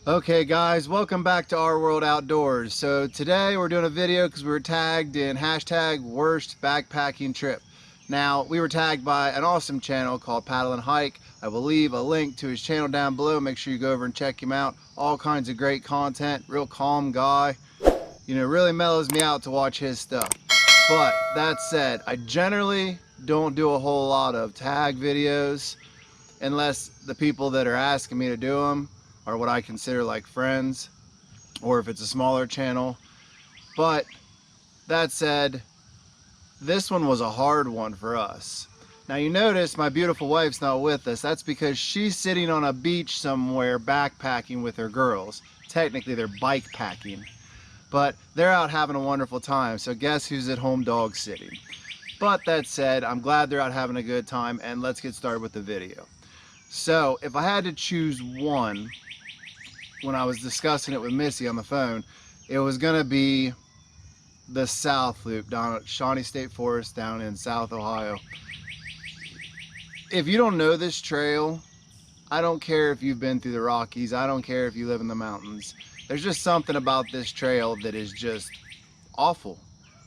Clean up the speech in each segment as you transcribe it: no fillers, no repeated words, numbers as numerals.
Okay guys, welcome back to Our World Outdoors. So today we're doing a video because we were tagged in hashtag worst backpacking trip. Now we were tagged by an awesome channel called Paddle and Hike. I will leave a link to his channel down below. Make sure you go over and check him out. All kinds of great content, real calm guy. You know, really mellows me out to watch his stuff. But that said, I generally don't do a whole lot of tag videos unless the people that are asking me to do them are what I consider like friends, or if it's a smaller channel. But that said, this one was a hard one for us. Now you notice my beautiful wife's not with us. That's because she's sitting on a beach somewhere backpacking with her girls. Technically they're bike packing, but they're out having a wonderful time. So guess who's at home dog sitting? But that said, I'm glad they're out having a good time, and let's get started with the video. So if I had to choose one, when I was discussing it with Missy on the phone, it was gonna be the South Loop down at Shawnee State Forest down in South Ohio. If you don't know this trail, I don't care if you've been through the Rockies, I don't care if you live in the mountains. There's just something about this trail that is just awful.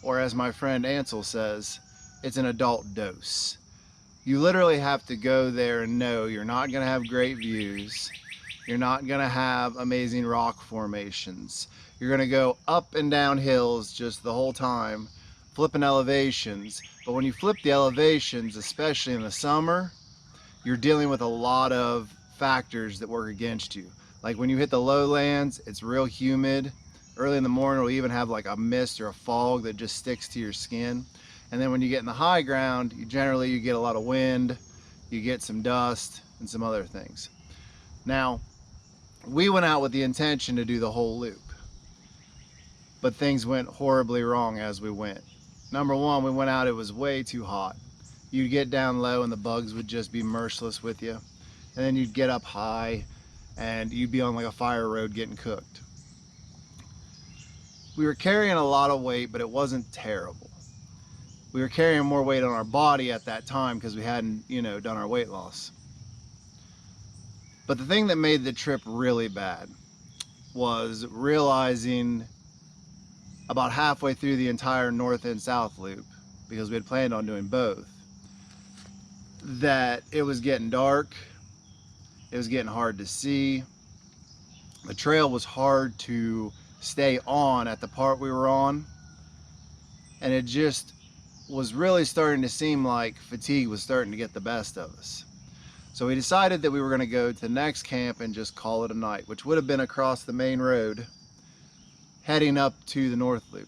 Or as my friend Ansel says, it's an adult dose. You literally have to go there and know you're not gonna have great views. You're not gonna have amazing rock formations. You're gonna go up and down hills just the whole time, flipping elevations. But when you flip the elevations, especially in the summer, you're dealing with a lot of factors that work against you. Like when you hit the lowlands, it's real humid. Early in the morning, it'll even have like a mist or a fog that just sticks to your skin. And then when you get in the high ground, you get a lot of wind, you get some dust and some other things. Now, we went out with the intention to do the whole loop, but things went horribly wrong as we went. Number one, we went out, it was way too hot. You'd get down low and the bugs would just be merciless with you. And then you'd get up high and you'd be on like a fire road getting cooked. We were carrying a lot of weight, but it wasn't terrible. We were carrying more weight on our body at that time because we hadn't, done our weight loss. But the thing that made the trip really bad was realizing about halfway through the entire north and south loop, because we had planned on doing both, that it was getting dark, it was getting hard to see, the trail was hard to stay on at the part we were on, and it just was really starting to seem like fatigue was starting to get the best of us. So we decided that we were going to go to the next camp and just call it a night, which would have been across the main road heading up to the North Loop.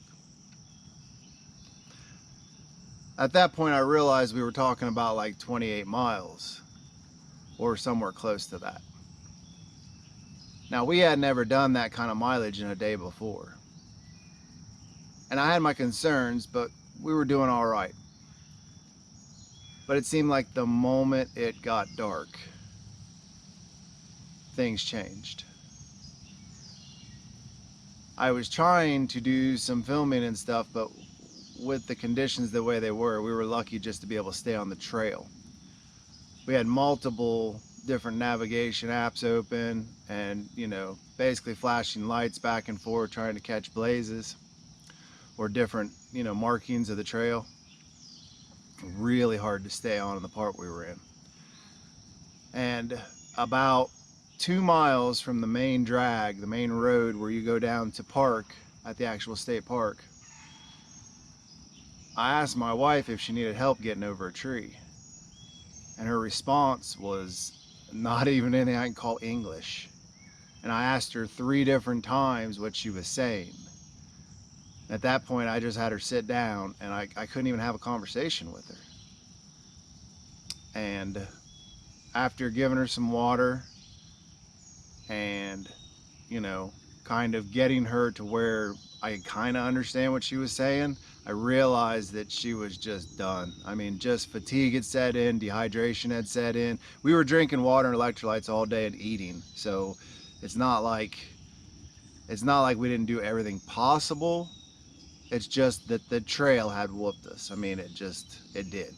At that point I realized we were talking about like 28 miles or somewhere close to that. Now we had never done that kind of mileage in a day before. And I had my concerns, but we were doing all right. But it seemed like the moment it got dark, things changed. I was trying to do some filming and stuff, but with the conditions the way they were, we were lucky just to be able to stay on the trail. We had multiple different navigation apps open and, basically flashing lights back and forth trying to catch blazes or different, markings of the trail. Really hard to stay on in the part we were in. And about 2 miles from the main drag, the main road where you go down to park at the actual state park, I asked my wife if she needed help getting over a tree. And her response was not even anything I can call English. And I asked her 3 different times what she was saying. At that point, I just had her sit down and I couldn't even have a conversation with her. And after giving her some water and, kind of getting her to where I could kind of understand what she was saying, I realized that she was just done. I mean, just fatigue had set in, dehydration had set in. We were drinking water and electrolytes all day and eating. So it's not like we didn't do everything possible. It's just that the trail had whooped us. I mean, it did.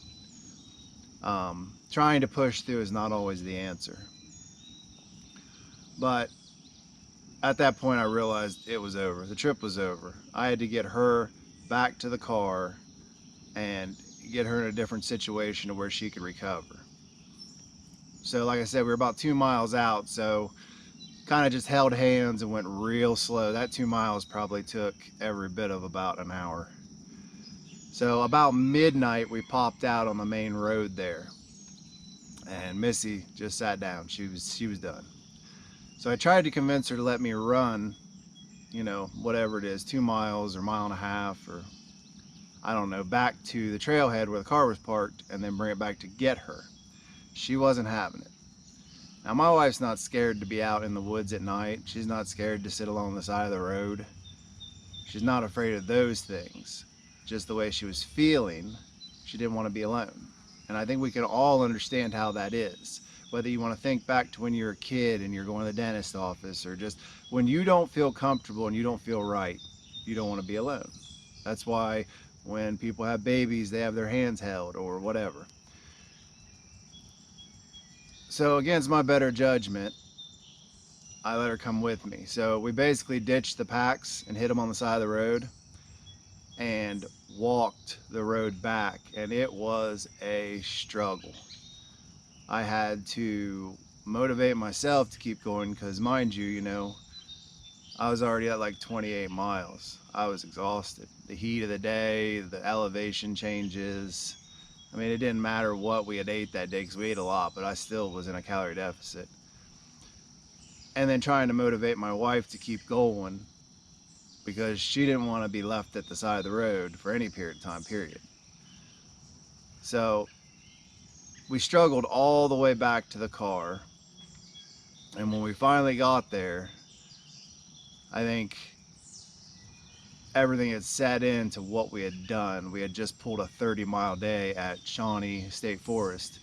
Trying to push through is not always the answer. But At that point, I realized it was over. The trip was over. I had to get her back to the car and get her in a different situation to where she could recover. So like I said, we were about 2 miles out, so kind of just held hands and went real slow. That 2 miles probably took every bit of about an hour. So about midnight, we popped out on the main road there, and Missy just sat down. She was done. So I tried to convince her to let me run, you know, whatever it is, 2 miles or mile and a half, or I don't know, back to the trailhead where the car was parked, and then bring it back to get her. She wasn't having it. Now my wife's not scared to be out in the woods at night. She's not scared to sit along the side of the road. She's not afraid of those things. Just the way she was feeling, she didn't want to be alone. And I think we can all understand how that is. Whether you want to think back to when you're a kid and you're going to the dentist office, or just when you don't feel comfortable and you don't feel right, you don't want to be alone. That's why when people have babies, they have their hands held or whatever. So against my better judgment, I let her come with me. So we basically ditched the packs and hid them on the side of the road and walked the road back, and it was a struggle. I had to motivate myself to keep going because, mind you, you know, I was already at like 28 miles. I was exhausted. The heat of the day, the elevation changes. I mean, it didn't matter what we had ate that day because we ate a lot, but I still was in a calorie deficit. And then trying to motivate my wife to keep going because she didn't want to be left at the side of the road for any period of time, period. So we struggled all the way back to the car. And when we finally got there, I think everything had set into what we had done. We had just pulled a 30-mile day at Shawnee State Forest.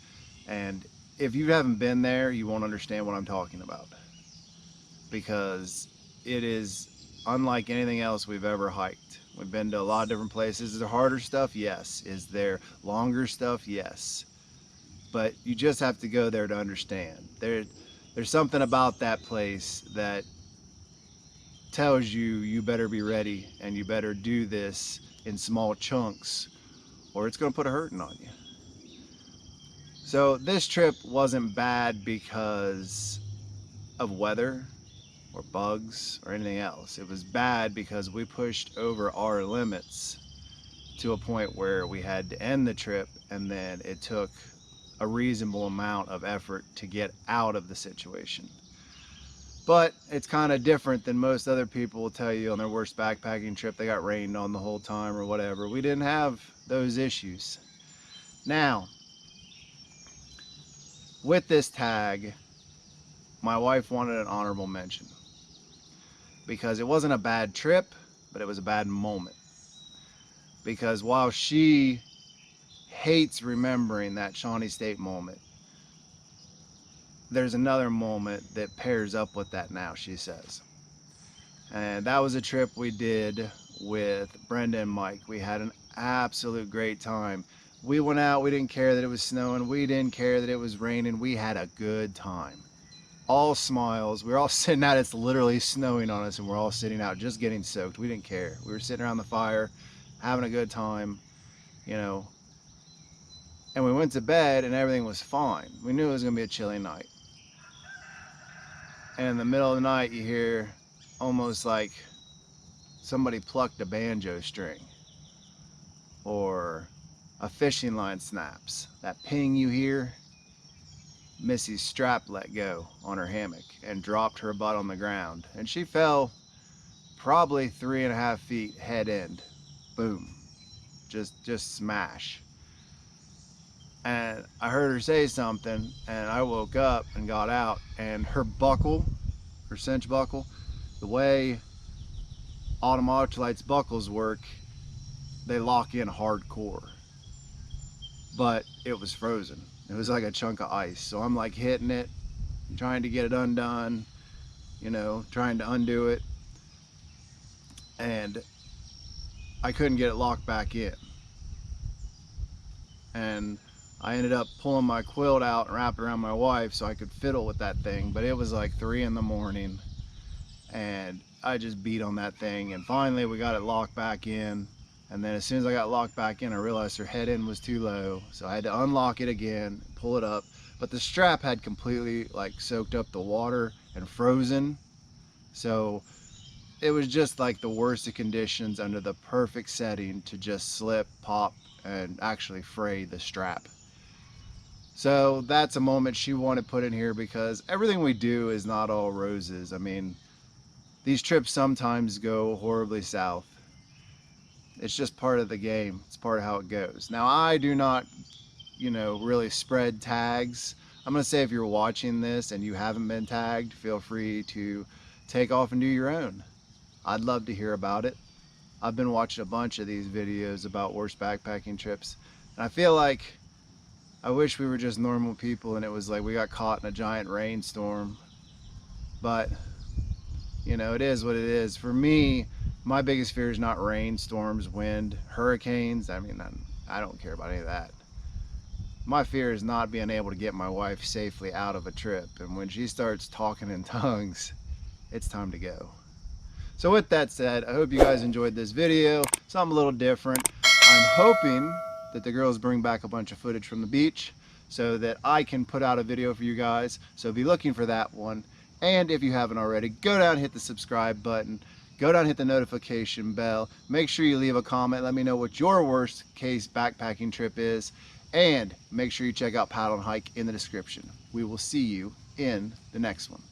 And if you haven't been there, you won't understand what I'm talking about. Because it is unlike anything else we've ever hiked. We've been to a lot of different places. Is there harder stuff? Yes. Is there longer stuff? Yes. But you just have to go there to understand. There's something about that place that tells you you better be ready and you better do this in small chunks or it's going to put a hurting on you. So this trip wasn't bad because of weather or bugs or anything else. It was bad because we pushed over our limits to a point where we had to end the trip, and then it took a reasonable amount of effort to get out of the situation. But it's kind of different than most other people will tell you on their worst backpacking trip. They got rained on the whole time or whatever. We didn't have those issues. Now, with this tag, my wife wanted an honorable mention because it wasn't a bad trip, but it was a bad moment. Because while she hates remembering that Shawnee State moment, there's another moment that pairs up with that now, she says. And that was a trip we did with Brenda and Mike. We had an absolute great time. We went out, we didn't care that it was snowing, we didn't care that it was raining, we had a good time. All smiles. We were all sitting out, it's literally snowing on us, and we're all sitting out just getting soaked. We didn't care. We were sitting around the fire, having a good time, you know. And we went to bed and everything was fine. We knew it was gonna be a chilly night. And in the middle of the night you hear almost like somebody plucked a banjo string, or a fishing line snaps. That ping you hear, Missy's strap let go on her hammock and dropped her butt on the ground, and she fell probably 3.5 feet head end. Boom. Just smash. And I heard her say something, and I woke up and got out, and her buckle, her cinch buckle, the way autumn ultralights buckles work, they lock in hardcore. But it was frozen. It was like a chunk of ice. So I'm like hitting it, trying to get it undone, you know, trying to undo it. And I couldn't get it locked back in. And I ended up pulling my quilt out and wrapped it around my wife so I could fiddle with that thing. But it was like 3 in the morning. and I just beat on that thing, and finally we got it locked back in. And then as soon as I got locked back in, I realized her head end was too low, so I had to unlock it again, pull it up. But the strap had completely like soaked up the water and frozen, so it was just like the worst of conditions under the perfect setting to just slip, pop, and actually fray the strap. So that's a moment she wanted put in here, because everything we do is not all roses. I mean, these trips sometimes go horribly south. It's just part of the game. It's part of how it goes. Now, I do not, really spread tags. I'm going to say, if you're watching this and you haven't been tagged, feel free to take off and do your own. I'd love to hear about it. I've been watching a bunch of these videos about worst backpacking trips, and I feel like I wish we were just normal people and it was like we got caught in a giant rainstorm. But it is what it is. For me, my biggest fear is not rain, storms, wind, hurricanes. I mean, I don't care about any of that. My fear is not being able to get my wife safely out of a trip. And when she starts talking in tongues, it's time to go. So with that said, I hope you guys enjoyed this video. Something a little different. I'm hoping that the girls bring back a bunch of footage from the beach so that I can put out a video for you guys. So be looking for that one. And if you haven't already, go down and hit the subscribe button. Go down and hit the notification bell. Make sure you leave a comment. Let me know what your worst case backpacking trip is. And make sure you check out Paddle and Hike in the description. We will see you in the next one.